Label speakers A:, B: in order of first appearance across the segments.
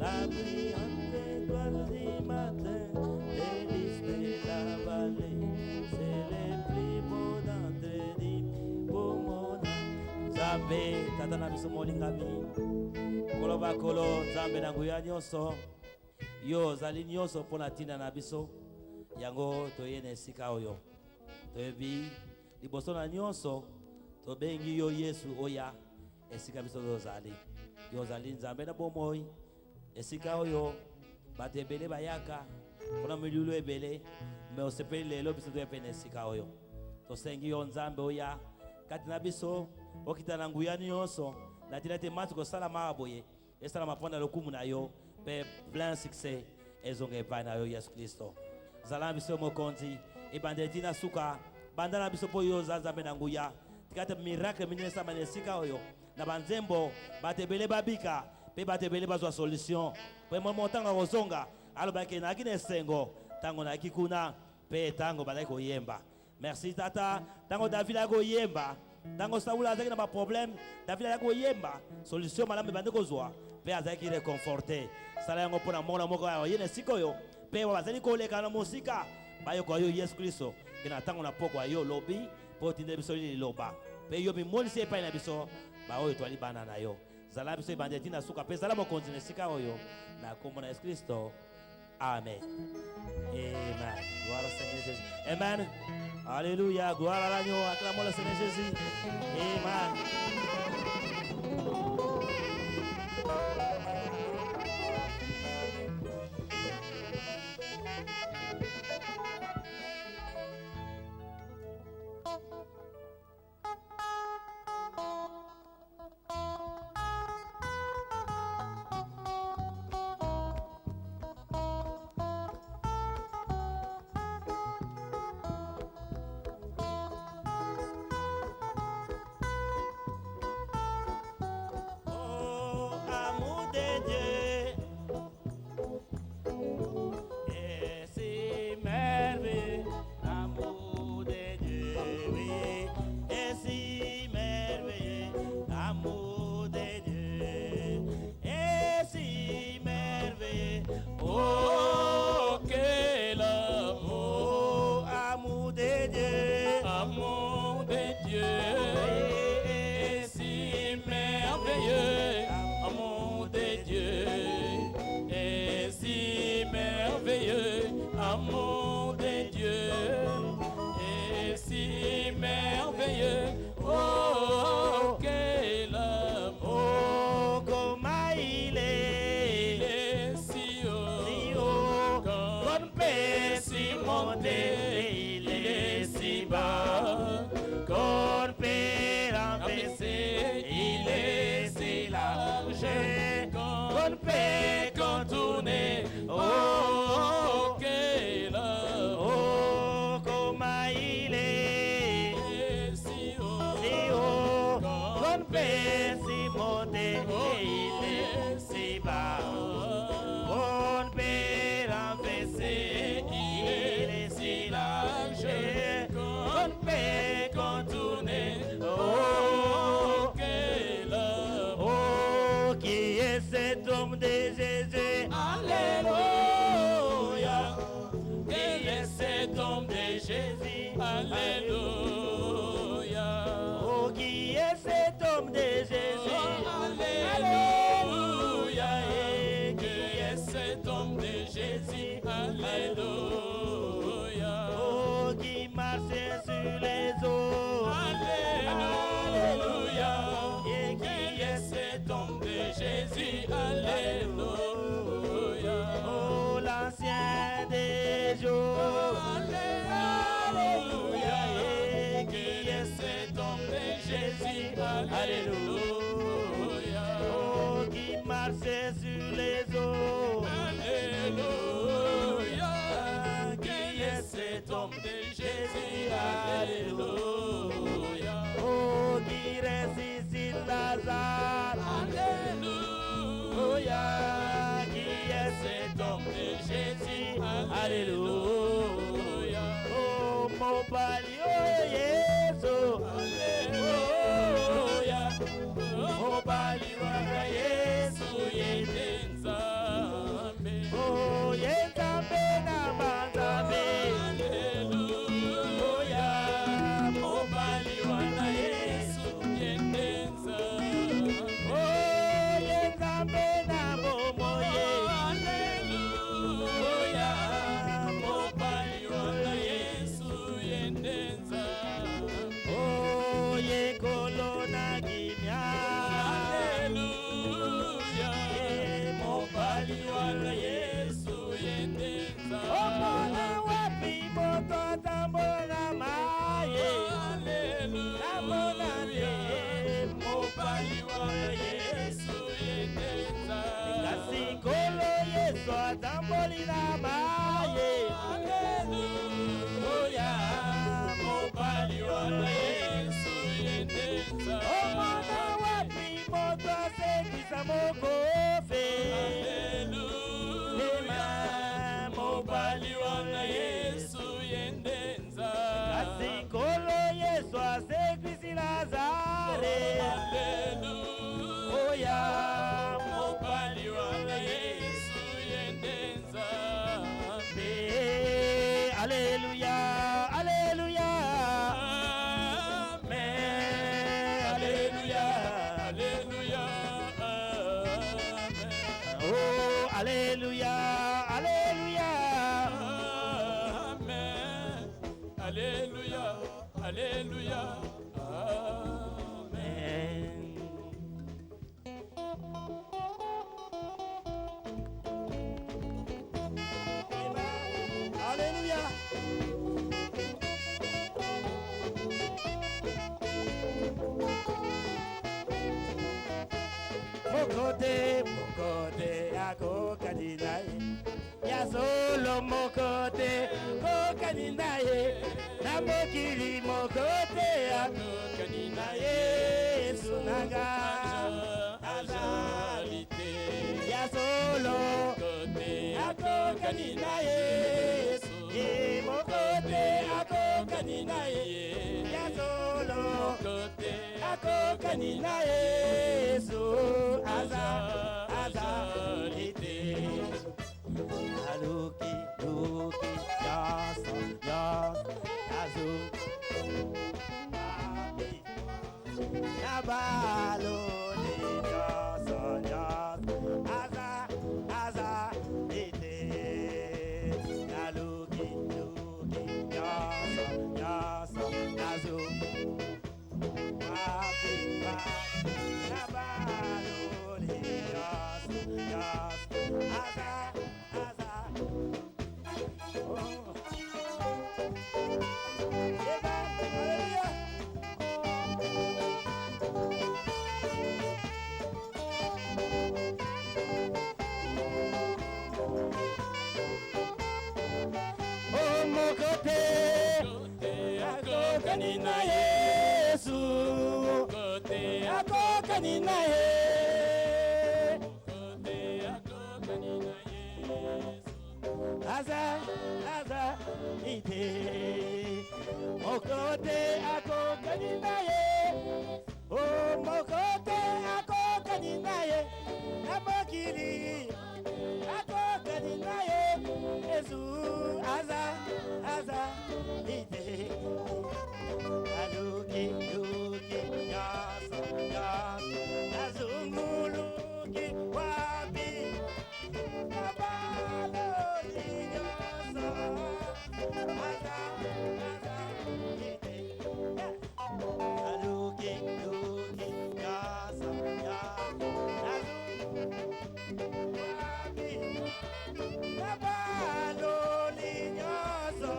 A: La brillante étoile du matin, délice de la vallée, c'est le plus beau d'entre les pour mon âme. Zambe, tata na biso molingami, koloba kolo, Zambe na nguya nyonso, yo zali nyonso pona tina na biso, yango toye na esika oyo. Toyebi, liboso na nyonso, tobengi yo Yesu oya, esika biso tozali. Yo zali Nzambe na bomoi, esika oyo, bato ebele bayaka, pona milulu ebele, me osepeli lelo biso toyepe na esika oyo. Tosengi yo Nzambe oya, kati na biso, okita na nguya nyonso, na tina te matu kosala maboye, esala maponda lokumu na yo, pe plein succès, ezonge epai na yo Yesu Kristo. Zala biso mokonzi, ebande tina suka, bandana biso po yo Nzambe na nguya, tikate miracle minene sama na esika oyo, na banzembo, batebele babika, pe batebele bazwa solution, pe momotanga kozonga, alobaki na kine sengo, tango na kikuna, pe tango balai koyemba. Merci tata, tango David a koyemba, tango Saoul azaki na ba problème, David a koyemba, solution malamu bande kozwa, pe azaki reconforté. Sala yango pona mona moko ya yene sikoyo, pe bazali koleka na musika, bayo kwa yo Yesu Kristo, kena tango na poko yo lobi, po tinde biso li loba. Pe yo bi molisi epai na biso, ba oyo twali bana na yo. Zala biso ibandeti na suka pe zala mokonzi na sika oyo, na kombo na Yesu Kristo. Amen. Amen. Gloire au Seigneur Jésus. Amen. Alléluia. Gloire à l'agneau. Acclamons le Seigneur Jésus. Amen.
B: Alléluia. Oh mon palio Yesu. Alléluia. Oh palio Yesu yetenza.
A: tambolina maye. Haleluya, mobali wa Yesu yendenza. Omwana wapi moto asekisa mokofe. Haleluya, mobali wa Yesu yendenza. Asikolo Yesu asekisi Lazare. Haleluya, mobali wa Yesu yendenza. Haleluya, haleluya, amen. Haleluya, haleluya, amen. Oh, haleluya, haleluya, amen. Haleluya, haleluya, amen. Hallelujah. Mokote, mokote, ako kaninaye. Ya solo mokote, ko kaninaye. Na mokiri mokote, ako kaninaye. Sunanga, ajalite. Ya solo mokote, ako kaninaye. Mokote, ako kaninaye. Ya solo mokote, ako kaninaye. Azalite. Aluki, luki, yasa, azu. Nabalo ni yasa, azalite. Aluki, luki, yasa, azu. Kanina Yesu, kote ako kanina Yesu, kote ako kanina Yesu. Aza ite, mokote ako kanina Yesu, oh mokote ako kanina Yesu, nabakiri ako kanina Yesu. Aza ite. Aluki, yasa, azunguluki, wapi, nabalo ni yasa, ite. Aluki, yasa, azunguluki, wapi, nabalo ni yasa,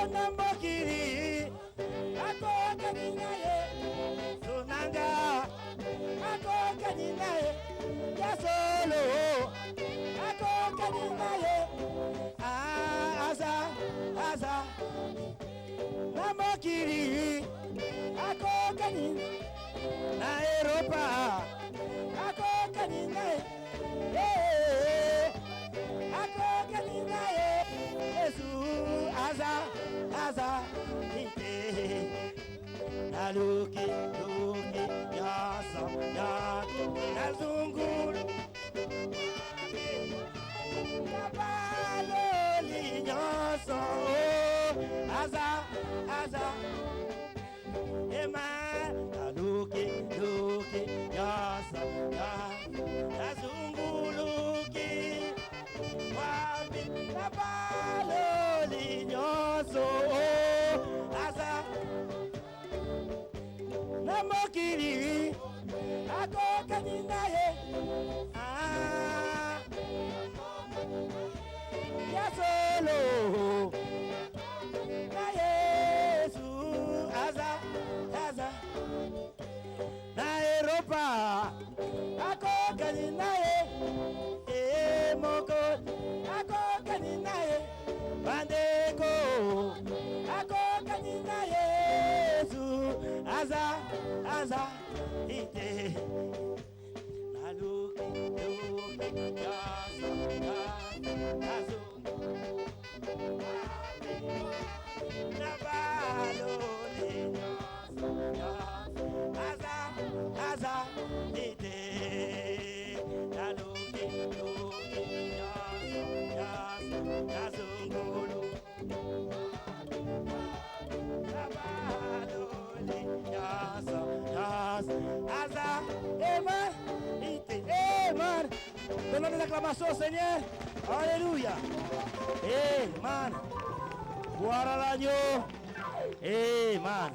A: namokiri ako kaninaye sunanga ako kaninaye ya solo ako kaninaye aza namokiri ako kaninaye na Europa ako kaninaye ako kaninaye Yesu aza ite. Aluki, yasa, azungulu, nabalo linyoso, aza, ema. Aluki, yasa, azunguluki, wapi, nabalo linyoso, aza. Namokiri ako kaninaye ya solo na Yesu aza na Europa papa. Ako kaninae. Moko. Ako kaninae. Bandeko. Ako kaninae. Su. Aza. Aza. Ite. Lalu. Yasa. Azu. Nabalo. Aza, ite, la luki, yas, zungulu, yas, aza, eman, ite, eman. Donne l'acclamation, Seigneur. Alléluia. Amen. Gloire à l'agneau. Amen.